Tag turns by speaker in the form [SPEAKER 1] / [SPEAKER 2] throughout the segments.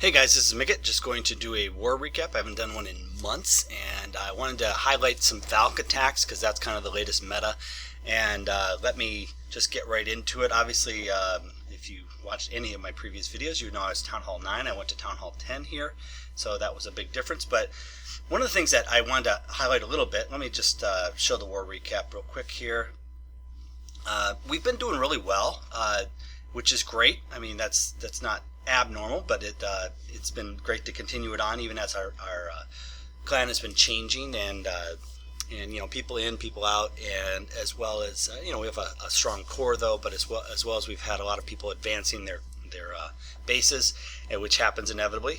[SPEAKER 1] Hey guys, this is Mycket, just going to do a war recap. I haven't done one in months, and I wanted to highlight some Valk attacks because that's kind of the latest meta. And let me just get right into it. Obviously, if you watched any of my previous videos, you know I was Town Hall 9. I went to Town Hall 10 here, so that was a big difference. But one of the things that I wanted to highlight a little bit, let me just show the war recap real quick here. We've been doing really well, which is great. I mean, that's not abnormal, but it's been great to continue it on, even as our clan has been changing, and you know, people in, people out, and as well as you know, we have a strong core though, but as well as we've had a lot of people advancing their bases, which happens inevitably.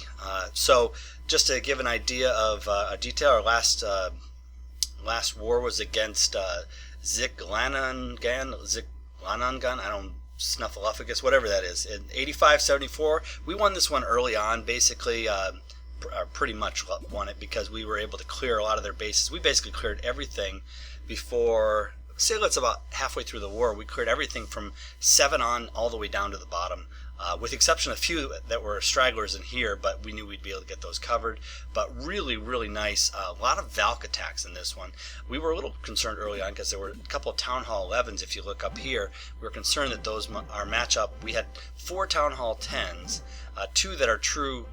[SPEAKER 1] So just to give an idea of a detail, our last war was against ziclanongan. I don't snuffleupagus, whatever that is. In 85-74, we won this one early on. Basically, pretty much won it because we were able to clear a lot of their bases. We basically cleared everything before, say, let's about halfway through the war. We cleared everything from 7 on all the way down to the bottom. With the exception of a few that were stragglers in here, but we knew we'd be able to get those covered. But really, really nice. A lot of Valk attacks in this one. We were a little concerned early on because there were a couple of Town Hall 11s. If you look up here, we were concerned that those, our matchup, we had 4 Town Hall 10s, 2 that are true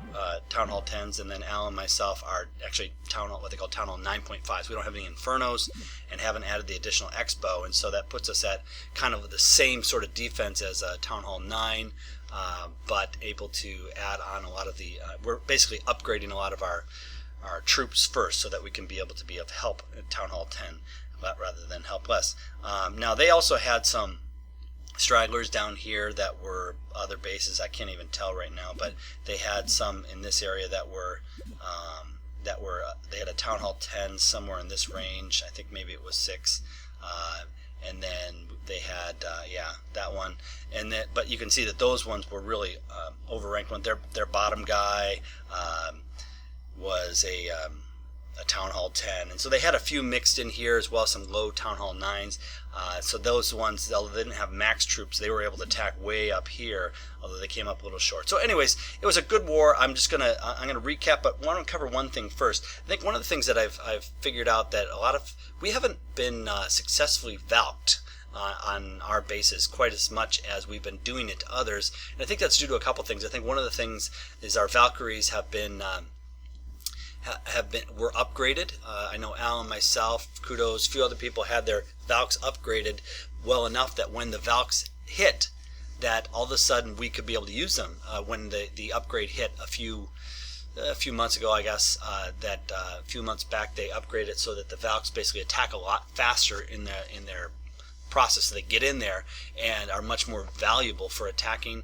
[SPEAKER 1] Town Hall 10s, and then Al and myself are actually what they call Town Hall 9.5s. We don't have any Infernos and haven't added the additional Expo, and so that puts us at kind of the same sort of defense as Town Hall 9. But able to add on a lot of the, we're basically upgrading a lot of our troops first so that we can be able to be of help at Town Hall 10 rather than help less. Now they also had some stragglers down here that were other bases. I can't even tell right now, but they had some in this area that were they had a Town Hall 10 somewhere in this range. I think maybe it was 6. And then they had that one, and then but you can see that those ones were really overranked. One, their bottom guy was a Town Hall 10, and so they had a few mixed in here as well, some low Town Hall 9s. So those ones, although they didn't have max troops, they were able to attack way up here, although they came up a little short. So anyways, it was a good war. I'm gonna recap, but want to cover one thing first. I think one of the things that I've figured out that we haven't been successfully Valked on our bases quite as much as we've been doing it to others, and I think that's due to a couple things. I think one of the things is our Valkyries have been were upgraded. I know Al and myself, Kudos, a few other people had their Valks upgraded well enough that when the Valks hit, that all of a sudden we could be able to use them. When the upgrade hit a few months ago, I guess, a few months back, they upgraded so that the Valks basically attack a lot faster in their process. So they get in there and are much more valuable for attacking.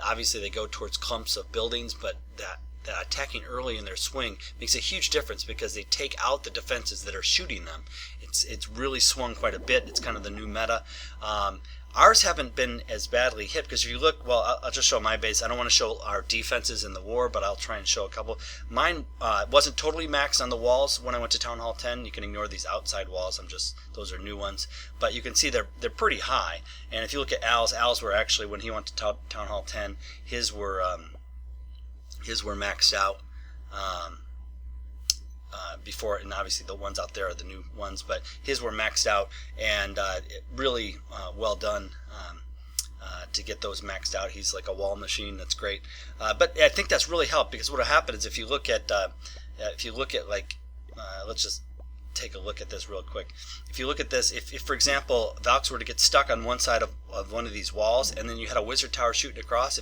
[SPEAKER 1] Obviously, they go towards clumps of buildings, but that attacking early in their swing makes a huge difference because they take out the defenses that are shooting them. It's really swung quite a bit. It's kind of the new meta. Ours haven't been as badly hit because if you look, well, I'll just show my base. I don't want to show our defenses in the war, but I'll try and show a couple. Mine wasn't totally maxed on the walls when I went to Town Hall 10. You can ignore these outside walls. Those are new ones, but you can see they're pretty high. And if you look at Al's were actually, when he went to Town Hall 10, his were maxed out before, and obviously the ones out there are the new ones, but his were maxed out, and really well done to get those maxed out. He's like a wall machine. That's great. But I think that's really helped because what will happen is if you look at like let's just take a look at this real quick. If you look at this, if for example Valks were to get stuck on one side of one of these walls, and then you had a wizard tower shooting across,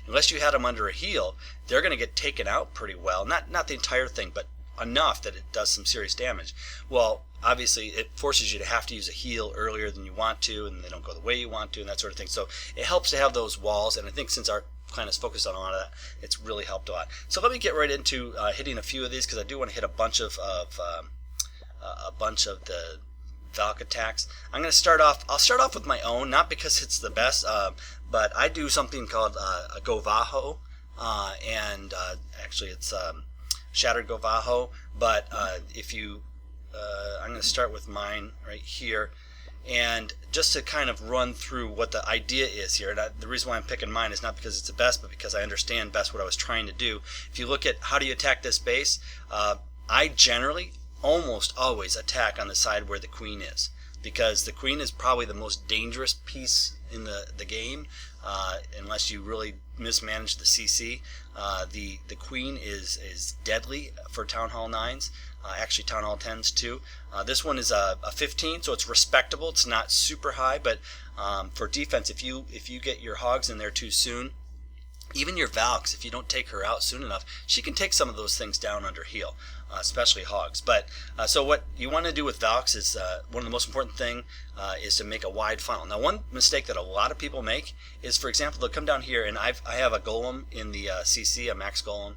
[SPEAKER 1] unless you had them under a heal, they're going to get taken out pretty well. Not the entire thing, but enough that it does some serious damage. Well, obviously it forces you to have to use a heal earlier than you want to, and they don't go the way you want to, and that sort of thing. So it helps to have those walls, and I think since our clan is focused on a lot of that, it's really helped a lot. So let me get right into hitting a few of these because I do want to hit a bunch of the Valk attacks. I'll start off with my own, not because it's the best, but I do something called a Govaho, and actually it's Shattered Govaho, but if you I'm going to start with mine right here, And just to kind of run through what the idea is here, and the reason why I'm picking mine is not because it's the best, but because I understand best what I was trying to do. If you look at how do you attack this base, I generally almost always attack on the side where the queen is, because the queen is probably the most dangerous piece in the game, unless you really mismanage the CC. The queen is deadly for Town Hall 9s. Actually Town Hall 10s too. This one is a 15, so it's respectable. It's not super high, but for defense, if you get your hogs in there too soon, even your Valks, if you don't take her out soon enough, she can take some of those things down under heel, especially hogs. But so what you want to do with Valks is one of the most important thing is to make a wide funnel. Now, one mistake that a lot of people make is, for example, they'll come down here, and I have a golem in the CC, a max golem,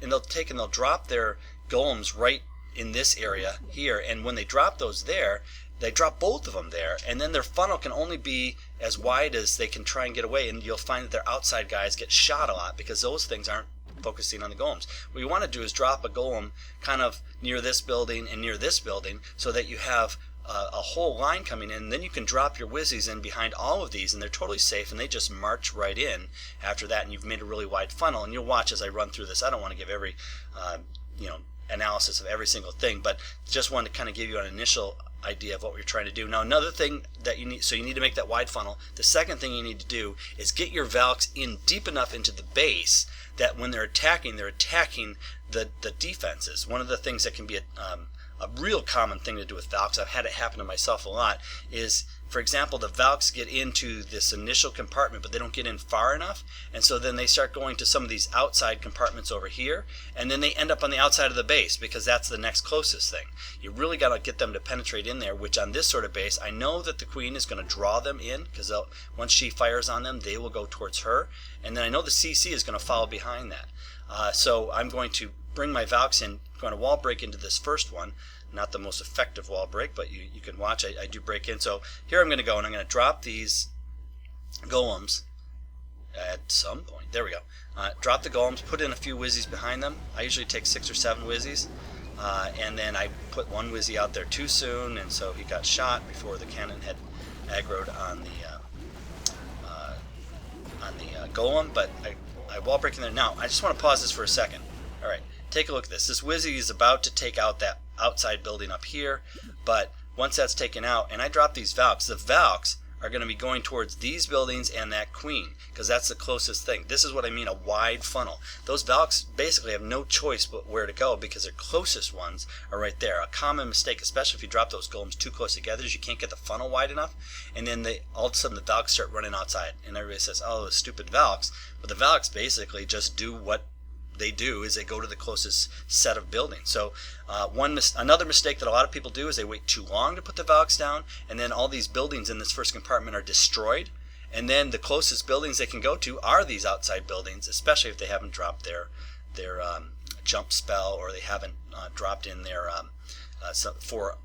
[SPEAKER 1] and they'll drop their golems right in this area here, and when they drop those there, they drop both of them there, and then their funnel can only be as wide as they can try and get away, and you'll find that their outside guys get shot a lot because those things aren't focusing on the golems. What you want to do is drop a golem kind of near this building and near this building so that you have a whole line coming in, and then you can drop your whizzies in behind all of these, and they're totally safe, and they just march right in after that, and you've made a really wide funnel. And you'll watch as I run through this. I don't want to give every analysis of every single thing, but just wanted to kind of give you an initial idea of what we're trying to do. Now, another thing that you need, so you need to make that wide funnel. The second thing you need to do is get your Valks in deep enough into the base that when they're attacking the defenses. One of the things that can be a real common thing to do with Valks, I've had it happen to myself a lot, is, for example, the Valks get into this initial compartment, but they don't get in far enough, and so then they start going to some of these outside compartments over here, and then they end up on the outside of the base because that's the next closest thing. You really got to get them to penetrate in there, which on this sort of base, I know that the queen is going to draw them in, because once she fires on them, they will go towards her, and then I know the CC is going to follow behind that. So I'm going to bring my Valks in, going to wall break into this first one. Not the most effective wall break, but you can watch. I do break in. So here I'm going to go, and I'm going to drop these golems at some point. There we go. Drop the golems, put in a few whizzies behind them. I usually take 6 or 7 whizzies, and then I put one whizzy out there too soon, and so he got shot before the cannon had aggroed on the golem. But I wall break in there. Now I just want to pause this for a second. All right, take a look at this. This whizzy is about to take out that outside building up here, but once that's taken out and I drop these Valks, the Valks are going to be going towards these buildings and that queen, because that's the closest thing. This is what I mean, a wide funnel. Those Valks basically have no choice but where to go because their closest ones are right there. A common mistake, especially if you drop those golems too close together, is you can't get the funnel wide enough, and then all of a sudden the Valks start running outside, and everybody says, oh, those stupid Valks. But the Valks basically just do what they do, is they go to the closest set of buildings. So another mistake that a lot of people do is they wait too long to put the Valks down, and then all these buildings in this first compartment are destroyed, and then the closest buildings they can go to are these outside buildings, especially if they haven't dropped their jump spell, or they haven't dropped in their 4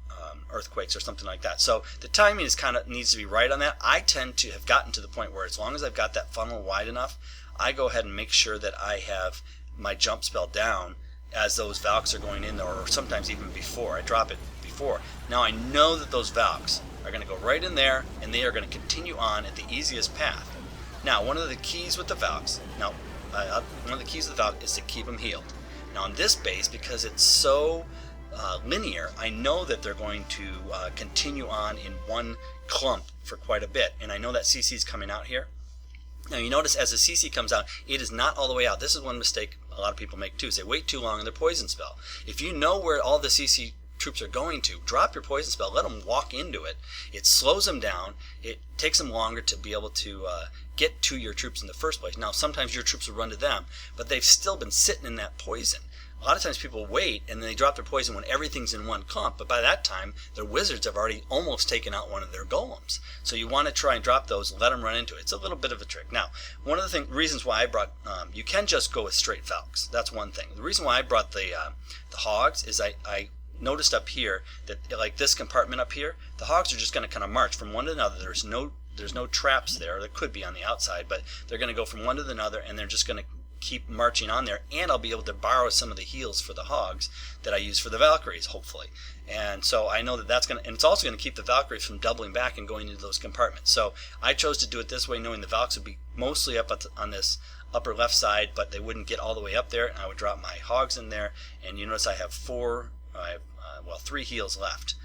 [SPEAKER 1] earthquakes or something like that. So the timing is kind of needs to be right on that. I tend to have gotten to the point where as long as I've got that funnel wide enough, I go ahead and make sure that I have my jump spell down as those Valks are going in there, or sometimes even before. I drop it before. Now I know that those Valks are going to go right in there, and they are going to continue on at the easiest path. Now, one of the keys with the Valks, is to keep them healed. Now on this base, because it's so linear, I know that they're going to continue on in one clump for quite a bit, and I know that CC is coming out here. Now you notice as the CC comes out, it is not all the way out. This is one mistake a lot of people make too, is they wait too long in their poison spell. If you know where all the CC troops are going to, drop your poison spell, let them walk into it. It slows them down. It takes them longer to be able to get to your troops in the first place. Now sometimes your troops will run to them, but they've still been sitting in that poison. A lot of times people wait and then they drop their poison when everything's in one clump, but by that time their wizards have already almost taken out one of their golems. So you want to try and drop those and let them run into it. It's a little bit of a trick. Now, one of the reasons why I brought, you can just go with straight Valks. That's one thing. The reason why I brought the hogs is I noticed up here that, like this compartment up here, the hogs are just going to kind of march from one to another. There's no traps there. There could be on the outside, but they're going to go from one to another, and they're just going to keep marching on there, and I'll be able to borrow some of the heals for the hogs that I use for the Valkyries, hopefully. And so I know that that's going to, and it's also going to keep the Valkyries from doubling back and going into those compartments. So I chose to do it this way, knowing the Valks would be mostly up on this upper left side, but they wouldn't get all the way up there, and I would drop my hogs in there. And you notice I have 3 heals left,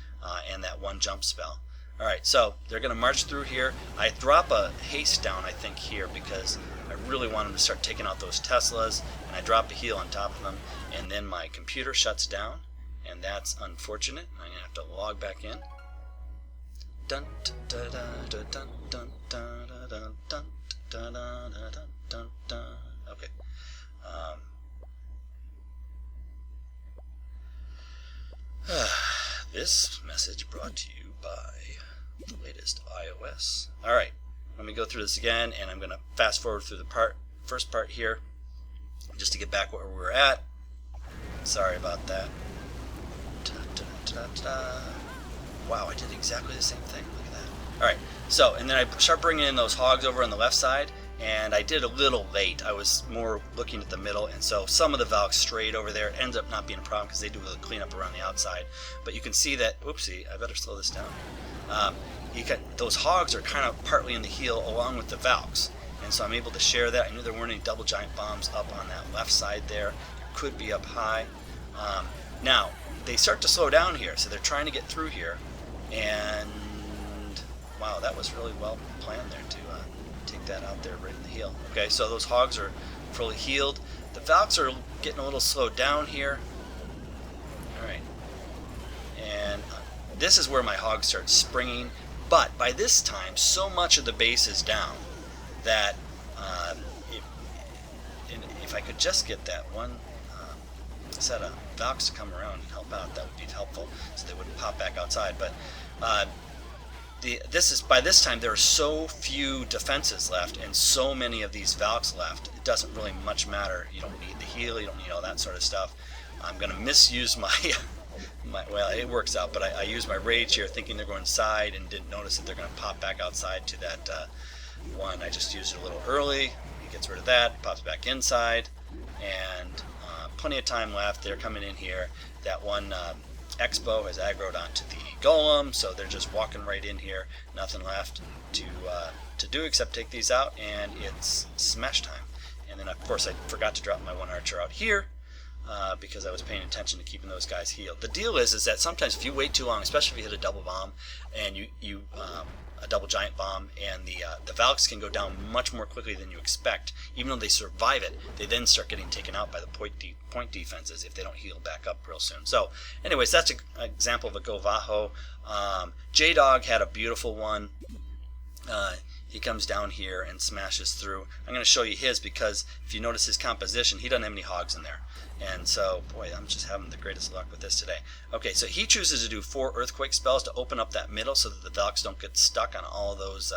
[SPEAKER 1] and that 1 jump spell. Alright, so they're going to march through here. I drop a haste down, I think, here, because I really want them to start taking out those Teslas, and I drop a heal on top of them, and then my computer shuts down, and that's unfortunate. I'm going to have to log back in. Dun, dun, dun, dun, dun, dun, dun, dun, dun, dun, dun, dun, dun. Okay. This message brought to you by the latest iOS. Alright, let me go through this again, and I'm going to fast forward through the first part here, just to get back where we were at. Sorry about that. Wow, I did exactly the same thing. Look at that. Alright, so, and then I start bringing in those hogs over on the left side, and I did a little late. I was more looking at the middle, and so some of the Valks strayed over there. It ends up not being a problem because they do a little cleanup around the outside. But you can see that, oopsie, I better slow this down. Those hogs are kind of partly in the heel along with the Valks, and so I'm able to share that. I knew there weren't any double giant bombs up on that left side there. It could be up high. Now, they start to slow down here, so they're trying to get through here, and wow, that was really well planned there to take that out there right in the heel. Okay, so those hogs are fully healed. The Valks are getting a little slowed down here. Alright. And this is where my hogs start springing. But by this time, so much of the base is down that if I could just get that one set of Valks to come around and help out, that would be helpful, so they wouldn't pop back outside. But by this time there are so few defenses left and so many of these Valks left, it doesn't really much matter. You don't need the heal, you don't need all that sort of stuff. I'm going to misuse my, well, it works out, but I use my rage here thinking they're going inside and didn't notice that they're going to pop back outside to that one. I just used it a little early. He gets rid of that, pops back inside, and plenty of time left. They're coming in here. That one Expo has aggroed onto the Golem, so they're just walking right in here. Nothing left to do except take these out, and it's smash time. And then, of course, I forgot to drop my one archer out here because I was paying attention to keeping those guys healed. The deal is that sometimes if you wait too long, especially if you hit a double bomb and a double giant bomb, and the Valks can go down much more quickly than you expect. Even though they survive it, they then start getting taken out by the point defenses if they don't heal back up real soon. So anyways, that's an example of a Go Vaho. Jay Dawg had a beautiful one. He comes down here and smashes through. I'm going to show you his because if you notice his composition, he doesn't have any hogs in there. And so, boy, I'm just having the greatest luck with this today. Okay, so he chooses to do 4 earthquake spells to open up that middle so that the Valks don't get stuck on all those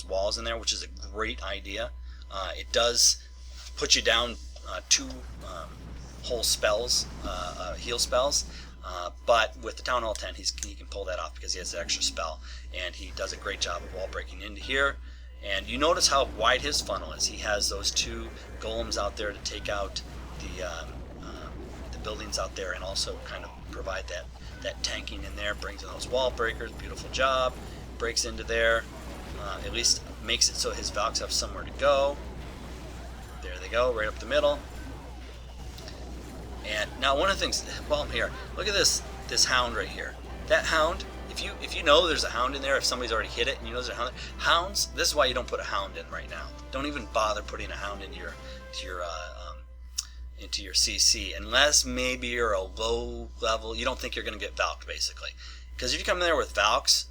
[SPEAKER 1] walls in there, which is a great idea. It does put you down 2 whole spells, heal spells. But with the Town Hall 10, he can pull that off because he has an extra spell, and he does a great job of wall breaking into here. And you notice how wide his funnel is. He has those 2 golems out there to take out the buildings out there, and also kind of provide that tanking in there. Brings in those wall breakers. Beautiful job. Breaks into there. At least makes it so his Valks have somewhere to go. There they go, right up the middle. And now one of the things, while I'm here, look at this hound right here. That hound, if you know there's a hound in there, if somebody's already hit it and you know there's a hound there, hounds, this is why you don't put a hound in right now. Don't even bother putting a hound into your CC unless maybe you're a low level. You don't think you're going to get Valked, basically. Because if you come in there with Valks,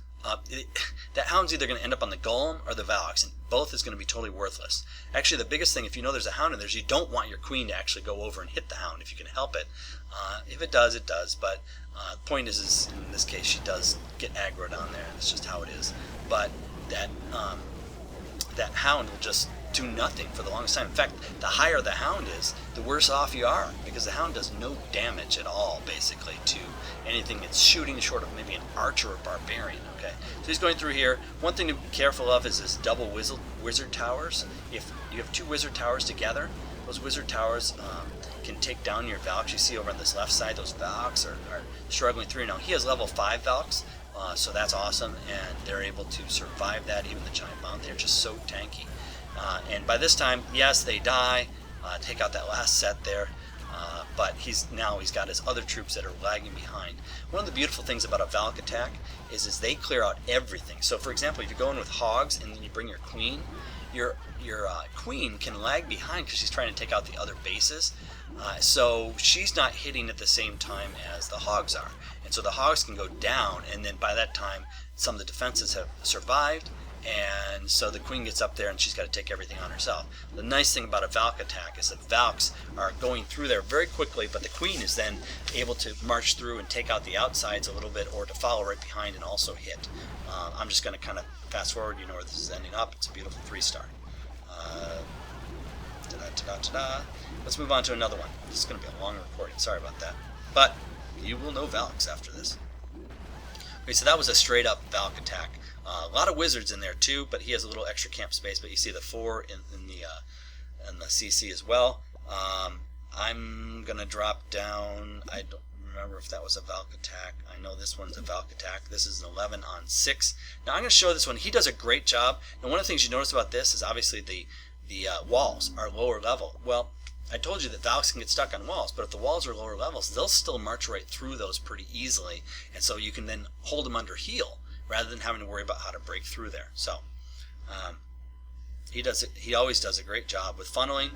[SPEAKER 1] that hound's either going to end up on the Golem or the Valks, and both is going to be totally worthless. Actually, the biggest thing, if you know there's a hound in there, is you don't want your queen to actually go over and hit the hound if you can help it. If it does, it does. But the point is in this case, she does get aggroed on there. That's just how it is. But that hound will just do nothing for the longest time. In fact, the higher the hound is, the worse off you are, because the hound does no damage at all, basically, to anything that's shooting short of maybe an archer or barbarian. Okay, so he's going through here. One thing to be careful of is this double wizard towers. If you have 2 wizard towers together, those wizard towers can take down your Valks. You see over on this left side, those Valks are struggling through. Now he has level 5 Valks, so that's awesome, and they're able to survive that. Even the giant mount, they're just so tanky. And by this time, yes, they die. Take out that last set there. But he's got his other troops that are lagging behind. One of the beautiful things about a Valk attack is they clear out everything. So for example, if you go in with hogs and then you bring your queen, your queen can lag behind because she's trying to take out the other bases. So she's not hitting at the same time as the hogs are. And so the hogs can go down, and then by that time some of the defenses have survived, and so the queen gets up there and she's got to take everything on herself. The nice thing about a Valk attack is that Valks are going through there very quickly, but the queen is then able to march through and take out the outsides a little bit, or to follow right behind and also hit. I'm just going to kind of fast forward. You know where this is ending up. It's a beautiful 3-star. Let's move on to another one. This is going to be a long recording. Sorry about that. But you will know Valks after this. Okay, so that was a straight up Valk attack. A lot of wizards in there too, but he has a little extra camp space. But you see the 4 in the CC as well. I'm gonna drop down. I don't remember if that was a Valk attack. I know this one's a Valk attack. This is an 11 on 6. Now I'm gonna show this one. He does a great job. And one of the things you notice about this is obviously the walls are lower level. Well, I told you that Valks can get stuck on walls, but if the walls are lower levels, they'll still march right through those pretty easily, and so you can then hold them under heal rather than having to worry about how to break through there. So he always does a great job with funneling,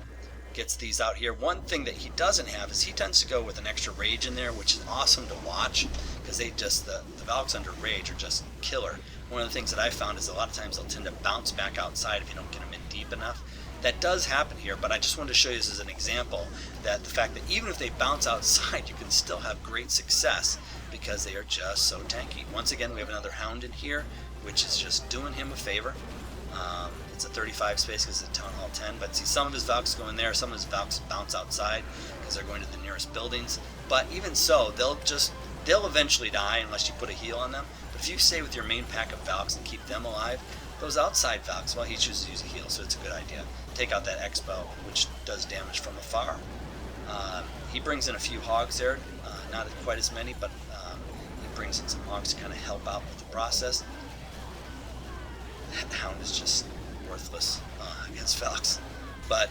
[SPEAKER 1] gets these out here. One thing that he doesn't have is he tends to go with an extra rage in there, which is awesome to watch, because the Valks under rage are just killer. One of the things that I found is a lot of times they'll tend to bounce back outside if you don't get them in deep enough. That does happen here, but I just wanted to show you this as an example, that the fact that even if they bounce outside, you can still have great success because they are just so tanky. Once again, we have another Hound in here, which is just doing him a favor. It's a 35 space because it's a Town Hall 10, but see, some of his Valks go in there, some of his Valks bounce outside because they're going to the nearest buildings. But even so, they'll eventually die unless you put a heal on them. But if you stay with your main pack of Valks and keep them alive, those outside Valks, well, he chooses to use a heal, so it's a good idea. Take out that X-Bow, which does damage from afar. He brings in a few hogs there, not quite as many, but he brings in some hogs to kind of help out with the process. That Hound is just worthless against Valks. But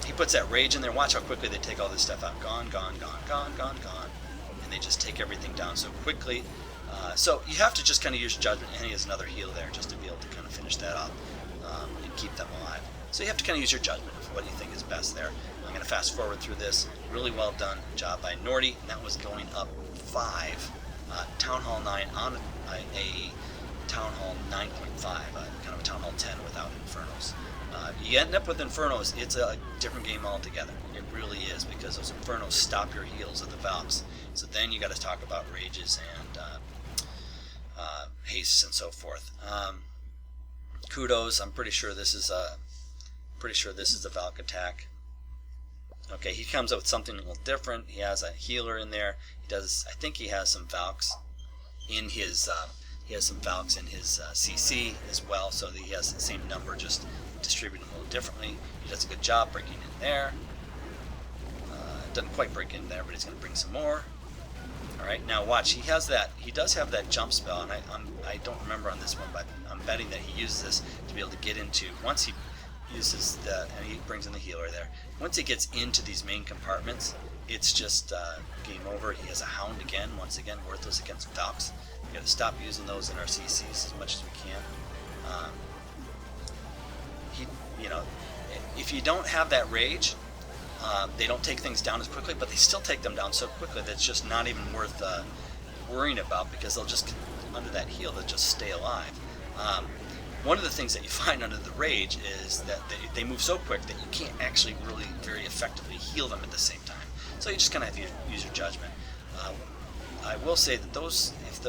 [SPEAKER 1] he puts that rage in there. Watch how quickly they take all this stuff out. Gone, gone, gone, gone, gone, gone. And they just take everything down so quickly. So you have to just kind of use your judgment, and he has another heal there just to be able to kind of finish that up and keep them alive. So you have to kind of use your judgment of what you think is best there. I'm going to fast forward through this. Really well done job by Nordy, and that was going up 5. Town Hall 9 on a Town Hall 9.5, kind of a Town Hall 10 without Infernos. You end up with Infernos, it's a different game altogether. It really is, because those Infernos stop your heals of the Valks. So then you got to talk about rages and hastes and so forth. Kudos, I'm pretty sure this is a Valk attack. Okay, he comes up with something a little different. He has a healer in there. I think he has some Valks in his CC as well, so that he has the same number, just distributed a little differently. He does a good job breaking in there. Doesn't quite break in there, but he's going to bring some more. All right, now watch. He does have that jump spell, and I don't remember on this one, but I'm betting that he uses this to be able to get into. Once he uses and he brings in the healer there. Once he gets into these main compartments, it's just game over. He has a Hound again, once again worthless against Valks. We got to stop using those in our CCs as much as we can. If you don't have that rage, they don't take things down as quickly, but they still take them down so quickly that it's just not even worth worrying about, because they'll just, under that heal, they'll just stay alive. One of the things that you find under the rage is that they move so quick that you can't actually really very effectively heal them at the same time. So you just kind of have to use your judgment. I will say that if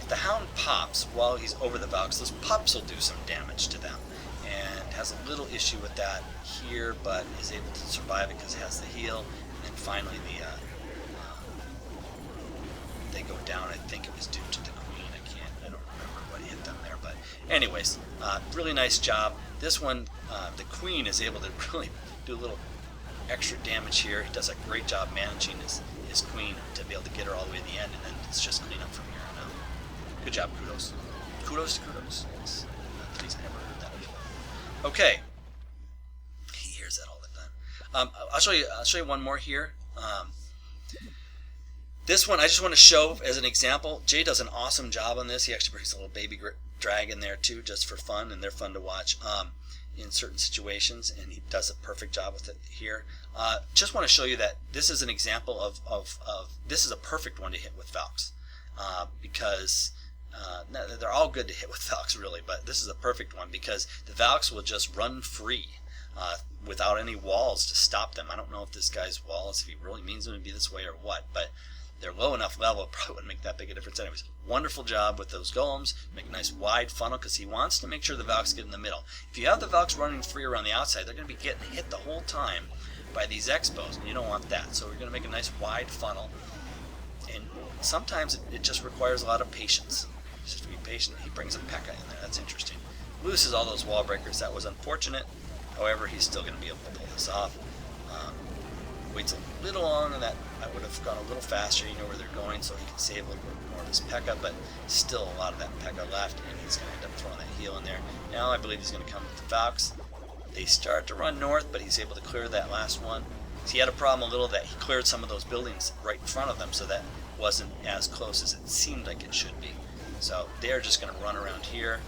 [SPEAKER 1] the Hound pops while he's over the Valks, those pups will do some damage to them, and has a little issue with that here, but is able to survive it because it has the heal. And finally, they go down. I think it was due to the Queen. I don't remember what hit them there, but anyways, really nice job. This one, the Queen is able to really do a little extra damage here. He does a great job managing his queen to be able to get her all the way to the end, and then it's just clean up from here on out. Good job, Kudos. Kudos to Kudos. Yes. Not that he's never heard that before. Okay. He hears that all the time. I'll show you one more here. This one I just want to show as an example. Jay does an awesome job on this. He actually brings a little baby drag in there too, just for fun, and they're fun to watch in certain situations, and he does a perfect job with it here. Just want to show you that this is an example of this is a perfect one to hit with Valks, because they're all good to hit with Valks really, but this is a perfect one because the Valks will just run free without any walls to stop them. I don't know if this guy's walls, if he really means them to be this way or what, but they're low enough level, it probably wouldn't make that big a difference anyways. Wonderful job with those golems. Make a nice wide funnel because he wants to make sure the Valks get in the middle. If you have the Valks running free around the outside, they're going to be getting hit the whole time by these Expos, and you don't want that. So we're going to make a nice wide funnel. And sometimes it just requires a lot of patience. Just to be patient. He brings a P.E.K.K.A. in there. That's interesting. Loses all those wall breakers. That was unfortunate. However, he's still going to be able to pull this off. Waits a little long, and that would have gone a little faster. You know where they're going, so he can save a little bit more of his P.E.K.K.A., but still a lot of that P.E.K.K.A. left, and he's going to end up throwing that heal in there. Now I believe he's going to come with the Valks. They start to run north, but he's able to clear that last one. So he had a problem a little that he cleared some of those buildings right in front of them, so that wasn't as close as it seemed like it should be. So they're just going to run around here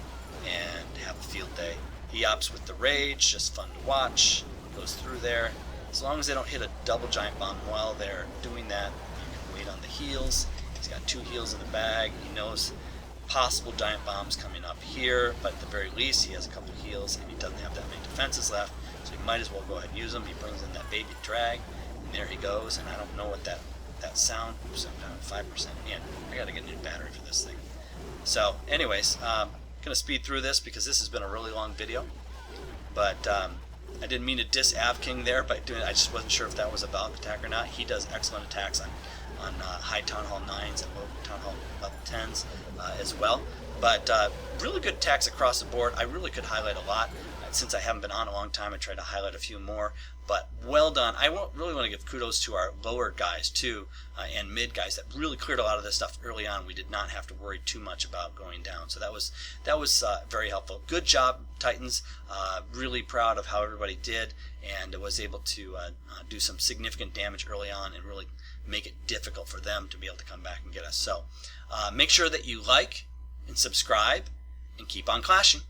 [SPEAKER 1] and have a field day. He opts with the Rage, just fun to watch. Goes through there. As long as they don't hit a double giant bomb while they're doing that, you can wait on the heals. He's got 2 heals in the bag. He knows possible giant bombs coming up here, but at the very least he has a couple heals and he doesn't have that many defenses left, so he might as well go ahead and use them. He brings in that baby drag, and there he goes, and I don't know what that sound. Oops, I'm down at 5%. Man, I gotta get a new battery for this thing. So anyways, I'm gonna speed through this because this has been a really long video, but I didn't mean to diss King there by doing it. I just wasn't sure if that was a Valk attack or not. He does excellent attacks on high Town Hall 9s and low Town Hall level 10s as well. But really good attacks across the board. I really could highlight a lot. Since I haven't been on a long time, I tried to highlight a few more. But well done. I really want to give kudos to our lower guys too, and mid guys that really cleared a lot of this stuff early on. We did not have to worry too much about going down. So that was very helpful. Good job, Titans. Really proud of how everybody did, and was able to do some significant damage early on and really make it difficult for them to be able to come back and get us. So make sure that you like and subscribe and keep on clashing.